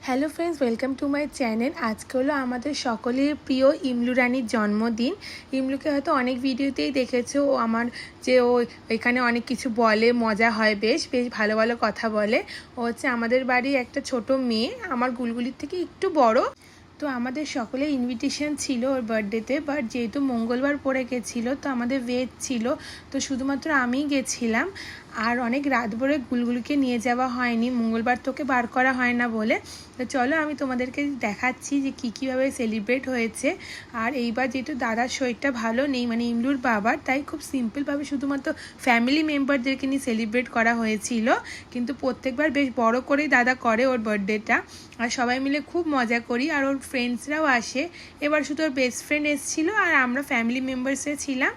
Hello friends, welcome to my channel. আজকে হলো আমাদের সকলের প্রিয় ইমলু রানীর জন্মদিন। ইমলুকে হয়তো অনেক ভিডিওতেই দেখেছো, ও আমার যে ও এখানে অনেক কিছু বলে, মজা হয়, বেশ বেশ ভালো ভালো কথা বলে। ও হচ্ছে আমাদের বাড়ির একটা ছোট মেয়ে, আমার গুলগুলির থেকে একটু বড়। তো আমাদের সকলের ইনভিটেশন ছিল ওর বার্থডেতে, বাট যেহেতু মঙ্গলবার পড়ে গেছিলো তো আমাদের ভেজ ছিল, তো শুধুমাত্র আমিই গেছিলাম। আর অনেক রাত ভরে গুলগুলিকে নিয়ে যাওয়া হয়নি, মঙ্গলবার তোকে বার করা হয় না বলে। তো চলো আমি তোমাদেরকে দেখাচ্ছি যে কীভাবে সেলিব্রেট হয়েছে। আর এইবার যেহেতু দাদার শরীরটা ভালো নেই, মানে ইমলুর বাবার, তাই খুব সিম্পলভাবে শুধুমাত্র ফ্যামিলি মেম্বারদেরকে নিয়ে সেলিব্রেট করা হয়েছিল। কিন্তু প্রত্যেকবার বেশ বড় করেই দাদা করে ওর বার্থডেটা, আর সবাই মিলে খুব মজা করি। আর ওর ফ্রেন্ডসরাও আসে। এবার শুধু ওর বেস্ট ফ্রেন্ড এসেছিলো আর আমরা ফ্যামিলি মেম্বার্সে ছিলাম।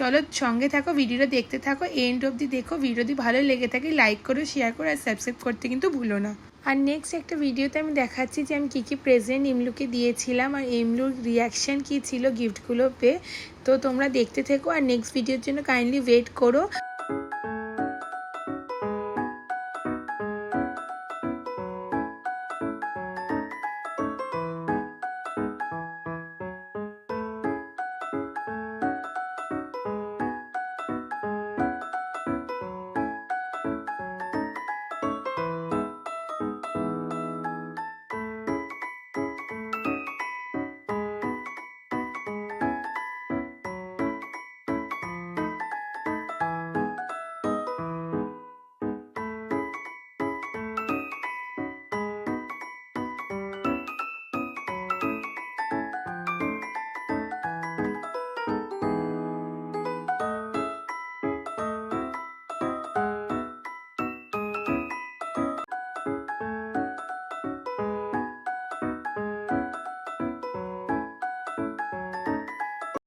চলো সঙ্গে থাকো, ভিডিওটা দেখতে থাকো, এন্ড অবধি দেখো। ভিডিও যদি ভালো লেগে থাকে লাইক করো, শেয়ার করো আর সাবস্ক্রাইব করতে কিন্তু ভুলো না। আর নেক্সট একটা ভিডিওতে আমি দেখাচ্ছি যে আমি কী প্রেজেন্ট ইমলুকে দিয়েছিলাম আর ইমলুর রিয়াকশান কী ছিল গিফটগুলো পেয়ে। তো তোমরা দেখতে থেকো আর নেক্সট ভিডিওর জন্য কাইন্ডলি ওয়েট করো।